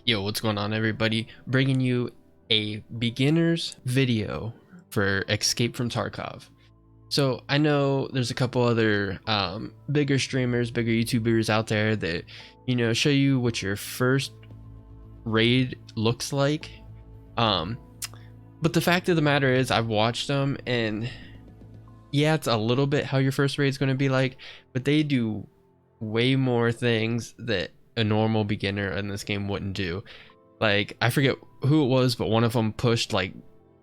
Yo, what's going on, everybody? Bringing you a beginner's video for Escape from Tarkov. So I know there's a couple other bigger streamers, bigger YouTubers out there that, show you what your first raid looks like. But the fact of the matter is I've watched them, and yeah, it's a little bit how your first raid is going to be like, but they do way more things that a normal beginner in this game wouldn't do. Like, I forget who it was, but one of them pushed like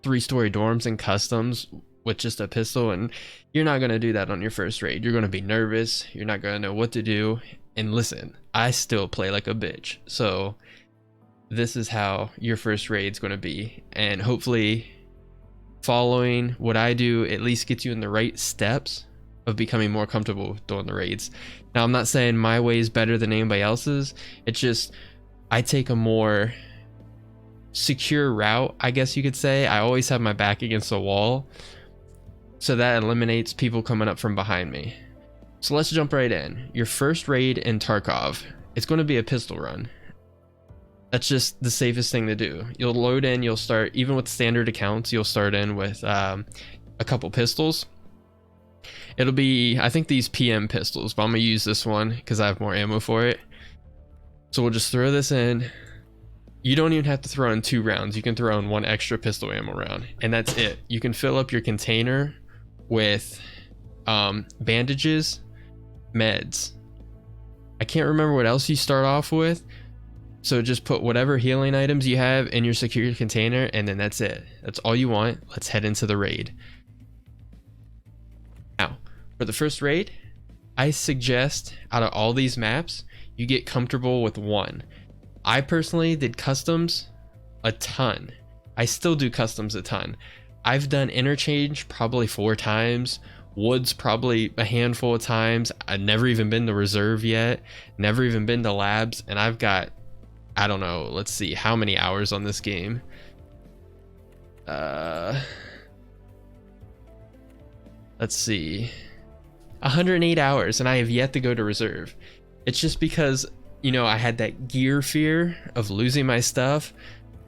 3-story dorms in customs with just a pistol, and you're not going to do that on your first raid. You're going to be nervous, you're not going to know what to do. And listen, I still play like a bitch, so this is how your first raid's going to be, and hopefully following what I do at least gets you in the right steps of becoming more comfortable doing the raids. Now, I'm not saying my way is better than anybody else's, it's just I take a more secure route, I guess you could say. I always have my back against the wall, so that eliminates people coming up from behind me. So let's jump right in. Your first raid in Tarkov, it's going to be a pistol run. That's just the safest thing to do. You'll load in, you'll start, even with standard accounts, you'll start in with a couple pistols. It'll be, I think, these PM pistols, but I'm gonna use this one because I have more ammo for it. So we'll just throw this in. You don't even have to throw in 2 rounds. You can throw in 1 extra pistol ammo round, and that's it. You can fill up your container with bandages, meds. I can't remember what else you start off with, so just put whatever healing items you have in your secure container, and then that's it. That's all you want. Let's head into the raid. Now, for the first raid, I suggest out of all these maps, you get comfortable with one. I personally did customs a ton. I still do customs a ton. I've done interchange probably 4 times, woods probably a handful of times. I've never even been to reserve yet, never even been to labs, and I've got, I don't know, let's see how many hours on this game. Let's see, 108 hours, and I have yet to go to reserve. It's just because, I had that gear fear of losing my stuff,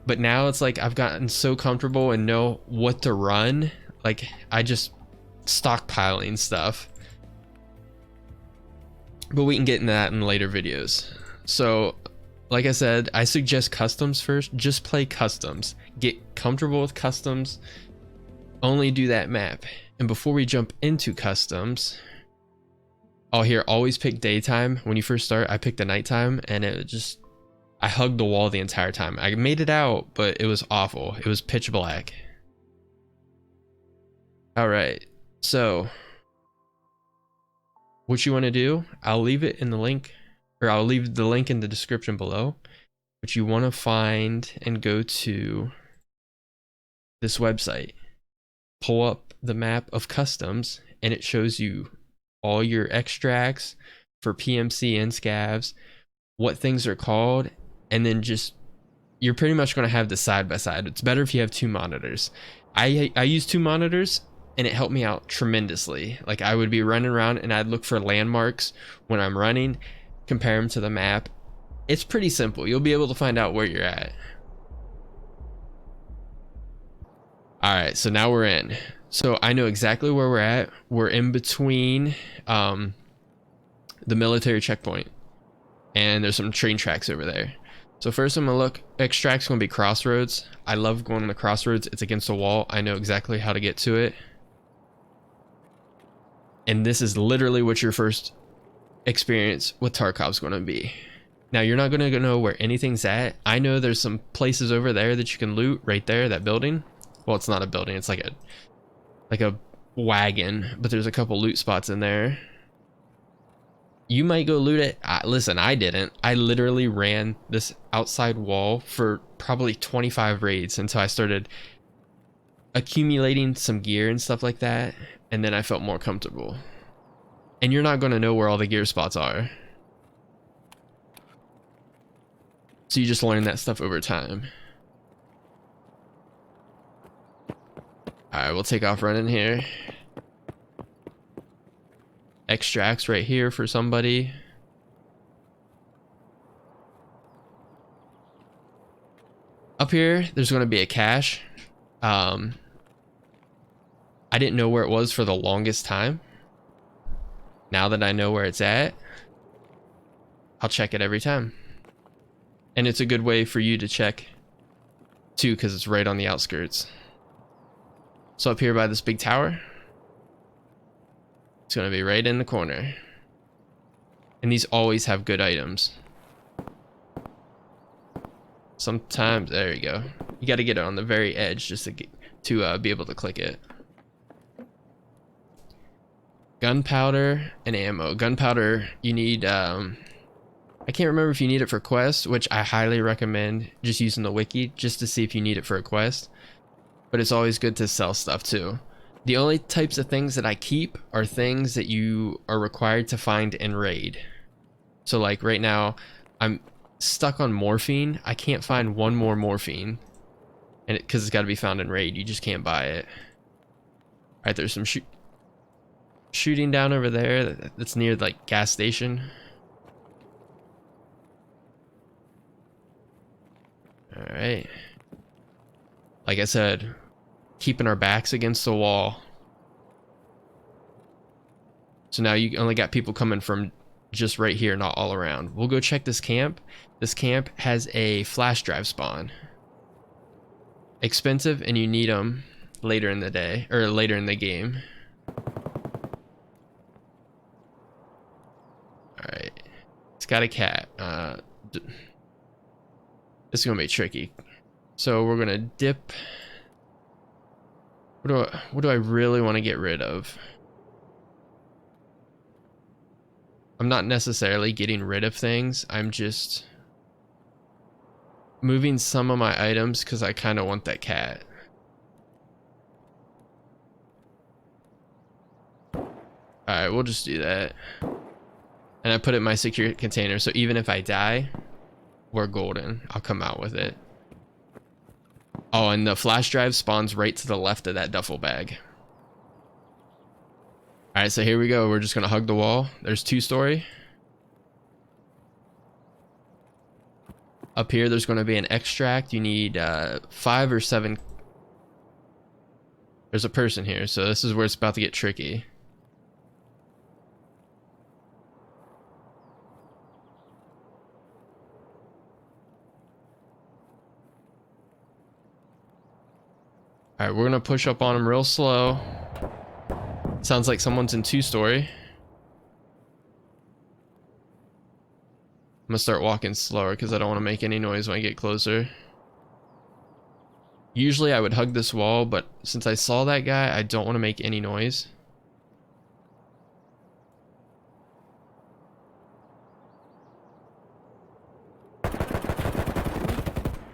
but now it's like I've gotten so comfortable and know what to run. Like, I just stockpiling stuff. But we can get into that in later videos. So, like I said, I suggest customs first. Just play customs. Get comfortable with customs. Only do that map. And before we jump into customs, here, always pick daytime. When you first start, I picked the nighttime, and I hugged the wall the entire time. I made it out, but it was awful. It was pitch black. All right, so what you want to do, I'll leave it in the link, or I'll leave the link in the description below. But you want to find and go to this website, pull up the map of customs, and it shows you all your extracts for PMC and scavs, what things are called, and then you're pretty much going to have the side by side. It's better if you have 2 monitors. I use 2 monitors, and it helped me out tremendously. Like, I would be running around and I'd look for landmarks when I'm running, compare them to the map. It's pretty simple. You'll be able to find out where you're at. All right, so now we're in. So I know exactly where we're at. We're in between the military checkpoint, and there's some train tracks over there. So first I'm gonna look, extract's gonna be crossroads. I love going on the crossroads. It's against the wall. I know exactly how to get to it. And this is literally what your first experience with Tarkov's gonna be. Now, you're not gonna know where anything's at. I know there's some places over there that you can loot right there, that building. Well, it's not a building, it's like a wagon, but there's a couple loot spots in there. You might go loot it. Listen, I didn't. I literally ran this outside wall for probably 25 raids until I started accumulating some gear and stuff like that, and then I felt more comfortable. And you're not going to know where all the gear spots are, so you just learn that stuff over time. Alright, we'll take off running here. Extracts right here for somebody. Up here, there's going to be a cache. I didn't know where it was for the longest time. Now that I know where it's at, I'll check it every time. And it's a good way for you to check too, because it's right on the outskirts. So up here by this big tower, it's going to be right in the corner. And these always have good items. Sometimes, there you go. You got to get it on the very edge just to be able to click it. Gunpowder and ammo. Gunpowder, you need, I can't remember if you need it for quests, which I highly recommend just using the wiki just to see if you need it for a quest. But it's always good to sell stuff too. The only types of things that I keep are things that you are required to find in raid. So like right now, I'm stuck on morphine. I can't find one more morphine, and because it's got to be found in raid. You just can't buy it. All right, there's some shooting down over there. That's near like gas station. All right. Like I said, keeping our backs against the wall. So now you only got people coming from just right here, not all around. We'll go check this camp. This camp has a flash drive spawn. Expensive, and you need them later in the day, or later in the game. Alright. It's got a cat. This is gonna be tricky. So we're gonna dip. What do I really want to get rid of? I'm not necessarily getting rid of things. I'm just moving some of my items because I kind of want that cat. Alright, we'll just do that. And I put it in my secure container, so even if I die, we're golden. I'll come out with it. Oh, and the flash drive spawns right to the left of that duffel bag. Alright, so here we go. We're just gonna hug the wall. There's 2-story. Up here, there's gonna be an extract. You need 5 or 7. There's a person here, so this is where it's about to get tricky. Alright, we're gonna push up on him real slow. Sounds like someone's in 2-story. I'm gonna start walking slower because I don't want to make any noise when I get closer. Usually I would hug this wall, but since I saw that guy, I don't want to make any noise.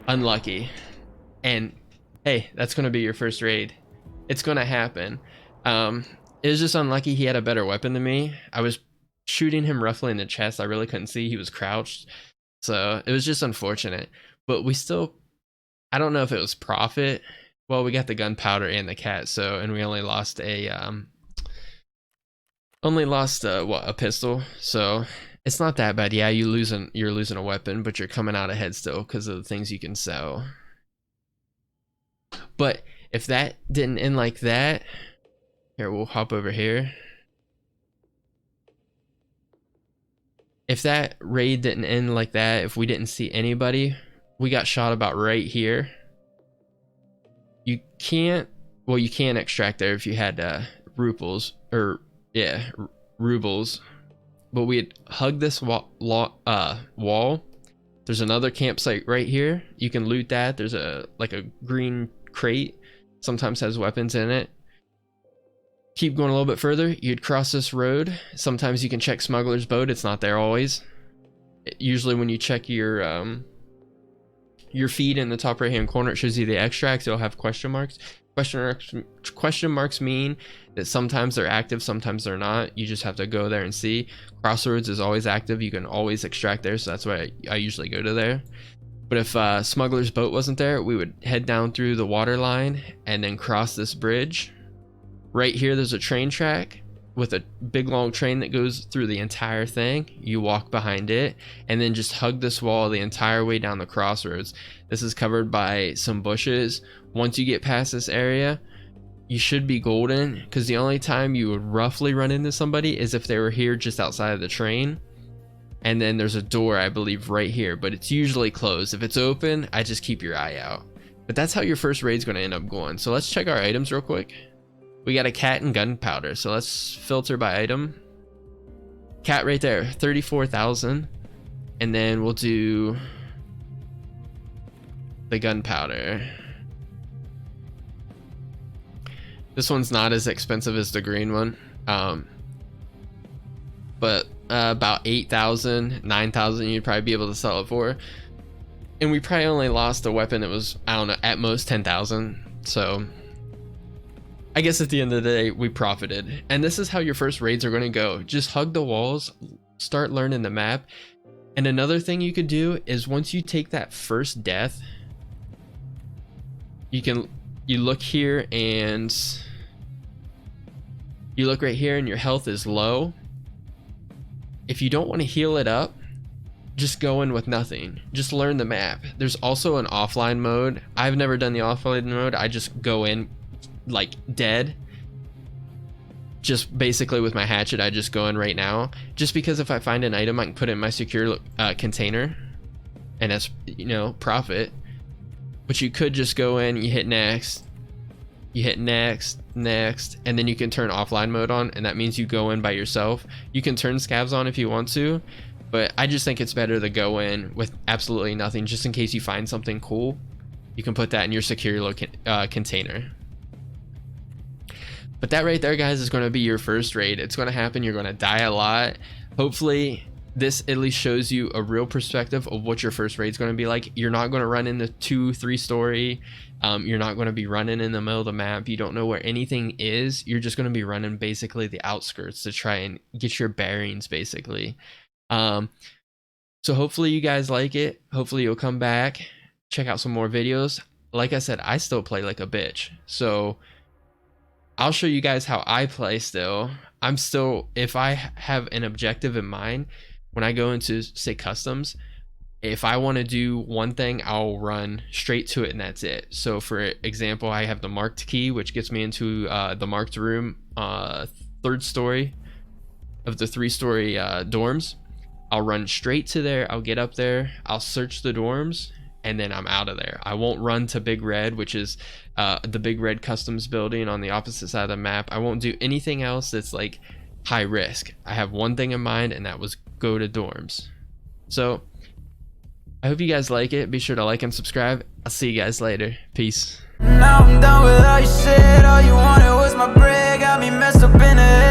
Unlucky. And hey, that's gonna be your first raid. It's gonna happen. It was just unlucky he had a better weapon than me. I was shooting him roughly in the chest. I really couldn't see. He was crouched. So it was just unfortunate. But we still, I don't know if it was profit. Well, we got the gunpowder and the cat, so, and we only lost a what, a pistol. So it's not that bad. Yeah, you're losing a weapon, but you're coming out ahead still because of the things you can sell. But if that didn't end like that, here, we'll hop over here. If that raid didn't end like that, if we didn't see anybody, we got shot about right here. You can't, well, you can extract there if you had rubles, or yeah, rubles. But we had hugged this wall. There's another campsite right here. You can loot that. There's like a green crate. Sometimes has weapons in it. Keep going a little bit further, you'd cross this road. Sometimes you can check smuggler's boat. It's not there always. Usually when you check your feed in the top right hand corner, it shows you the extracts. It'll have question marks. Question marks mean that sometimes they're active, sometimes they're not. You just have to go there and see. Crossroads is always active. You can always extract there, so that's why I usually go to there. But if smuggler's boat wasn't there, we would head down through the water line and then cross this bridge. Right here, there's a train track. with a big long train that goes through the entire thing. You walk behind it and then just hug this wall the entire way down the crossroads. This is covered by some bushes. Once you get past this area, you should be golden, because the only time you would roughly run into somebody is if they were here just outside of the train. And then there's a door, I believe, right here, but it's usually closed. If it's open, I just keep your eye out. But that's how your first raid's going to end up going. So let's check our items real quick. We got a cat and gunpowder, so let's filter by item. Cat right there, 34,000. And then we'll do the gunpowder. This one's not as expensive as the green one, but about 8,000, 9,000 you'd probably be able to sell it for. And we probably only lost a weapon that was, I don't know, at most 10,000. So I guess at the end of the day, we profited. And this is how your first raids are going to go. Just hug the walls, start learning the map. And another thing you could do is once you take that first death, you look here and you look right here and your health is low. If you don't want to heal it up, just go in with nothing. Just learn the map. There's also an offline mode. I've never done the offline mode. I just go in like dead. Just basically with my hatchet, I just go in right now. Just because if I find an item, I can put it in my secure container. And that's, you know, profit. But you could just go in, you hit next. You hit next, and then you can turn offline mode on, and that means you go in by yourself. You can turn scavs on if you want to, but I just think it's better to go in with absolutely nothing, just in case you find something cool. You can put that in your secure container. But that right there, guys, is going to be your first raid. It's going to happen. You're going to die a lot. Hopefully this at least shows you a real perspective of what your first raid is going to be like. You're not going to run into 2-3 story. You're not going to be running in the middle of the map. You don't know where anything is. You're just going to be running basically the outskirts to try and get your bearings, basically. So hopefully you guys like it. Hopefully you'll come back, check out some more videos. Like I said, I still play like a bitch. So I'll show you guys how I play still. If I have an objective in mind, when I go into, say, customs, if I want to do one thing, I'll run straight to it and that's it. So for example, I have the marked key, which gets me into the marked room, 3rd story of the 3-story dorms. I'll run straight to there. I'll get up there. I'll search the dorms, and then I'm out of there. I won't run to Big Red, which is the Big Red customs building on the opposite side of the map. I won't do anything else that's like high risk. I have one thing in mind, and that was go to dorms. So I hope you guys like it. Be sure to like and subscribe. I'll see you guys later. Peace. Now I'm done with all you said. All you wanted was my bread. Got me messed up in the head.